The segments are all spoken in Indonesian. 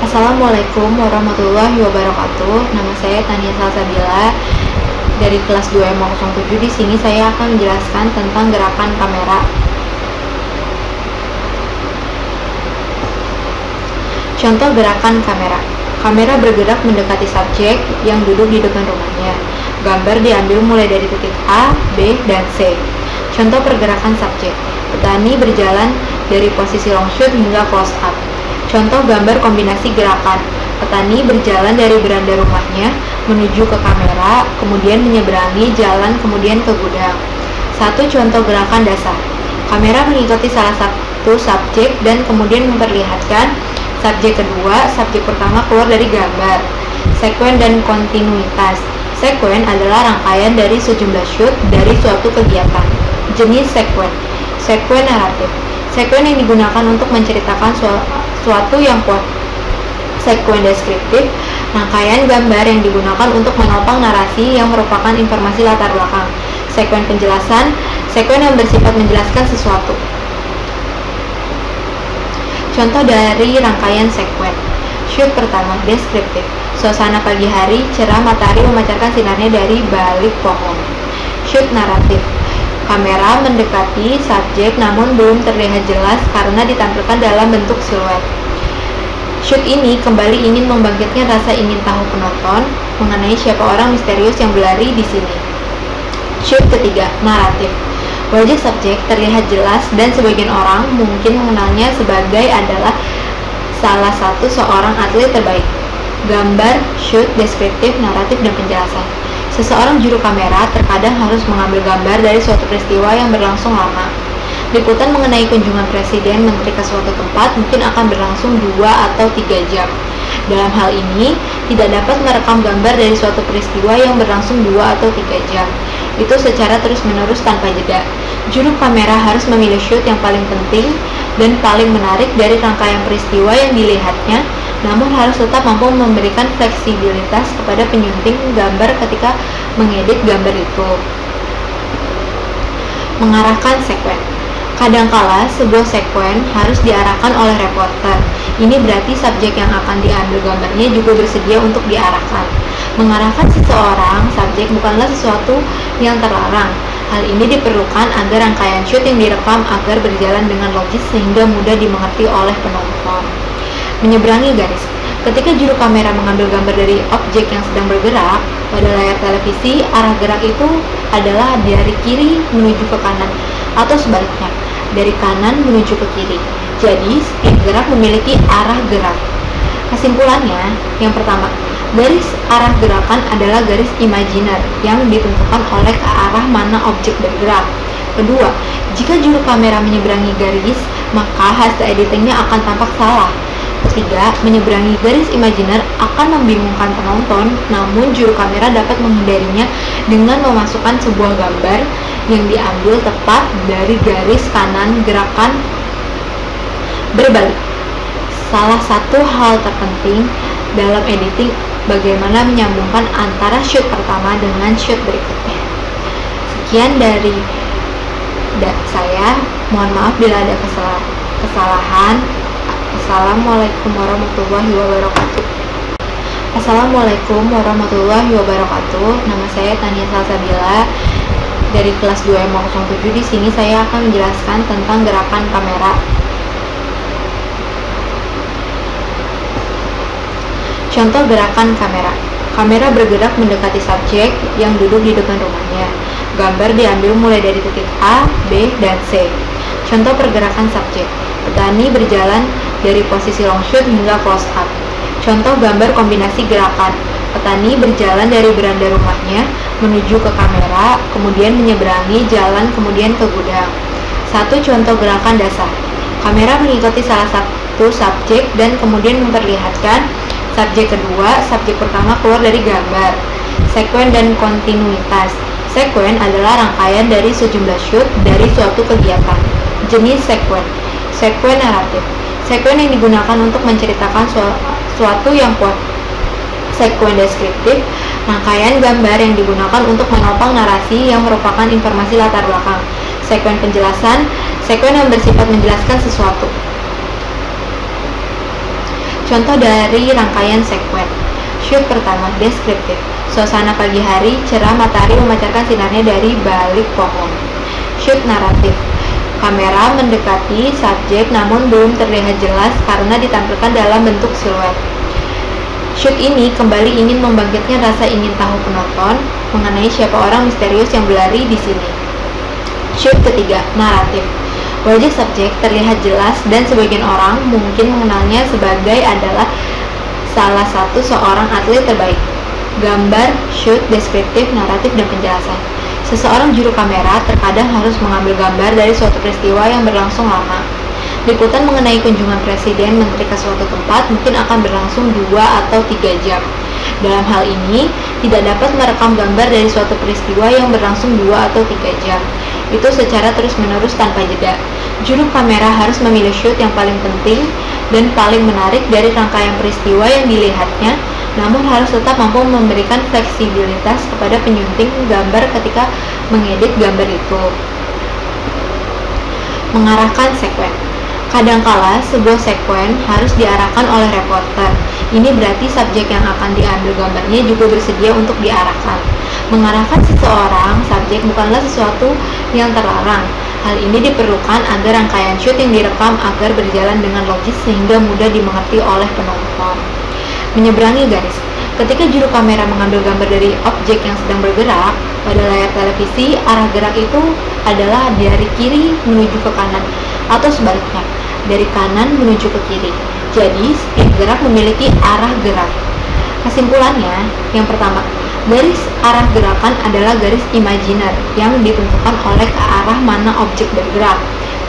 Assalamualaikum warahmatullahi wabarakatuh. Nama saya Tania Salsabila dari kelas 2M07. Di sini saya akan menjelaskan tentang gerakan kamera. Contoh gerakan kamera. Kamera bergerak mendekati subjek yang duduk di depan rumahnya. Gambar diambil mulai dari titik A, B, dan C. Contoh pergerakan subjek. Petani berjalan dari posisi long shoot hingga close up. Contoh gambar kombinasi gerakan. Petani berjalan dari beranda rumahnya menuju ke kamera, kemudian menyeberangi jalan, kemudian ke gudang. Satu contoh gerakan dasar. Kamera mengikuti salah satu subjek dan kemudian memperlihatkan subjek kedua, subjek pertama keluar dari gambar. Sekuen dan kontinuitas. Sekuen adalah rangkaian dari sejumlah shoot dari suatu kegiatan. Jenis sekuen. Sekuen naratif. Sekuen yang digunakan untuk menceritakan suatu yang kuat. Sekuen deskriptif, rangkaian gambar yang digunakan untuk menopang narasi yang merupakan informasi latar belakang. Sekuen penjelasan, sekuen yang bersifat menjelaskan sesuatu. Contoh dari rangkaian sekuen. Shoot pertama, deskriptif. Suasana pagi hari, cerah matahari memancarkan sinarnya dari balik pohon. Shoot naratif. Kamera mendekati subjek namun belum terlihat jelas karena ditampilkan dalam bentuk siluet. Shoot ini kembali ingin membangkitkan rasa ingin tahu penonton mengenai siapa orang misterius yang berlari di sini. Shoot ketiga, naratif. Wajah subjek terlihat jelas dan sebagian orang mungkin mengenalnya sebagai adalah salah satu seorang atlet terbaik. Gambar, shoot, deskriptif, naratif, dan penjelasan. Seseorang juru kamera terkadang harus mengambil gambar dari suatu peristiwa yang berlangsung lama. Liputan mengenai kunjungan presiden menteri ke suatu tempat mungkin akan berlangsung 2 atau 3 jam. Dalam hal ini, tidak dapat merekam gambar dari suatu peristiwa yang berlangsung 2 atau 3 jam. Itu secara terus-menerus tanpa jeda. Juru kamera harus memilih shoot yang paling penting dan paling menarik dari rangkaian peristiwa yang dilihatnya, namun harus tetap mampu memberikan fleksibilitas kepada penyunting gambar ketika mengedit gambar itu. Mengarahkan sekuen. Kadangkala sebuah sekuen harus diarahkan oleh reporter. Ini berarti subjek yang akan diambil gambarnya juga bersedia untuk diarahkan. Mengarahkan seseorang subjek bukanlah sesuatu yang terlarang. Hal ini diperlukan agar rangkaian shoot yang direkam agar berjalan dengan logis sehingga mudah dimengerti oleh penonton. Menyeberangi garis. Ketika juru kamera mengambil gambar dari objek yang sedang bergerak pada layar televisi, arah gerak itu adalah dari kiri menuju ke kanan atau sebaliknya, dari kanan menuju ke kiri. Jadi, setiap gerak memiliki arah gerak. Kesimpulannya, yang pertama, garis arah gerakan adalah garis imajiner yang ditentukan oleh ke arah mana objek bergerak. Kedua, jika juru kamera menyeberangi garis, maka hasil editingnya akan tampak salah. Ketiga, menyeberangi garis imajiner akan membingungkan penonton, namun juru kamera dapat menghindarinya dengan memasukkan sebuah gambar yang diambil tepat dari garis kanan gerakan berbalik. Salah satu hal terpenting dalam editing bagaimana menyambungkan antara shoot pertama dengan shoot berikutnya. Sekian dari saya, mohon maaf bila ada kesalahan. Assalamualaikum warahmatullahi wabarakatuh. Assalamualaikum warahmatullahi wabarakatuh. Nama saya Tania Salsabila dari kelas 2M07. Di sini saya akan menjelaskan tentang gerakan kamera. Contoh gerakan kamera. Kamera bergerak mendekati subjek yang duduk di depan rumahnya. Gambar diambil mulai dari titik A, B, dan C. Contoh pergerakan subjek. Petani berjalan dari posisi long shoot hingga close up. Contoh gambar kombinasi gerakan. Petani berjalan dari beranda rumahnya menuju ke kamera, kemudian menyeberangi jalan, kemudian ke gudang. Satu contoh gerakan dasar. Kamera mengikuti salah satu subjek dan kemudian memperlihatkan subjek kedua, subjek pertama keluar dari gambar. Sekuen dan kontinuitas. Sekuen adalah rangkaian dari sejumlah shoot dari suatu kegiatan. Jenis sekuen. Sekuen naratif. Sekuen yang digunakan untuk menceritakan suatu yang kuat. Sekuen deskriptif, rangkaian gambar yang digunakan untuk menopang narasi yang merupakan informasi latar belakang. Sekuen penjelasan, sekuen yang bersifat menjelaskan sesuatu. Contoh dari rangkaian sekuen. Shoot pertama, deskriptif. Suasana pagi hari, cerah matahari memancarkan sinarnya dari balik pohon. Shoot naratif. Kamera mendekati subjek namun belum terlihat jelas karena ditampilkan dalam bentuk siluet. Shoot ini kembali ingin membangkitkan rasa ingin tahu penonton mengenai siapa orang misterius yang berlari di sini. Shoot ketiga, naratif. Wajah subjek terlihat jelas dan sebagian orang mungkin mengenalnya sebagai adalah salah satu seorang atlet terbaik. Gambar, shoot, deskriptif, naratif, dan penjelasan. Seseorang juru kamera terkadang harus mengambil gambar dari suatu peristiwa yang berlangsung lama. Liputan mengenai kunjungan presiden menteri ke suatu tempat mungkin akan berlangsung 2 atau 3 jam. Dalam hal ini, tidak dapat merekam gambar dari suatu peristiwa yang berlangsung 2 atau 3 jam. Itu secara terus-menerus tanpa jeda. Juru kamera harus memilih shoot yang paling penting dan paling menarik dari rangkaian peristiwa yang dilihatnya, namun harus tetap mampu memberikan fleksibilitas kepada penyunting gambar ketika mengedit gambar itu. Mengarahkan sekuen. Kadangkala sebuah sekuen harus diarahkan oleh reporter. Ini berarti subjek yang akan diambil gambarnya juga bersedia untuk diarahkan. Mengarahkan seseorang subjek bukanlah sesuatu yang terlarang. Hal ini diperlukan agar rangkaian shoot yang direkam agar berjalan dengan logis sehingga mudah dimengerti oleh penonton. Menyeberangi garis. Ketika juru kamera mengambil gambar dari objek yang sedang bergerak pada layar televisi, arah gerak itu adalah dari kiri menuju ke kanan atau sebaliknya, dari kanan menuju ke kiri. Jadi, setiap gerak memiliki arah gerak. Kesimpulannya, yang pertama, garis arah gerakan adalah garis imajiner yang ditentukan oleh ke arah mana objek bergerak.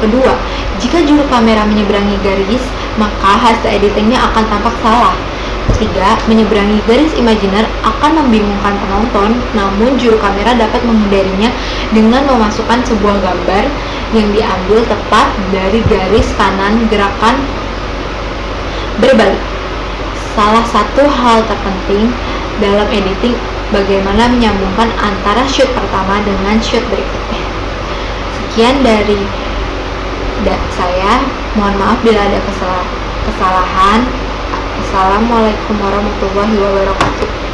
Kedua, jika juru kamera menyeberangi garis, maka hasil editingnya akan tampak salah. Ketiga, menyeberangi garis imajiner akan membingungkan penonton, namun juru kamera dapat menghindarinya dengan memasukkan sebuah gambar yang diambil tepat dari garis kanan gerakan berbalik. Salah satu hal terpenting dalam editing bagaimana menyambungkan antara shoot pertama dengan shoot berikutnya. Sekian dari saya, mohon maaf bila ada kesalahan. Assalamualaikum warahmatullahi wabarakatuh.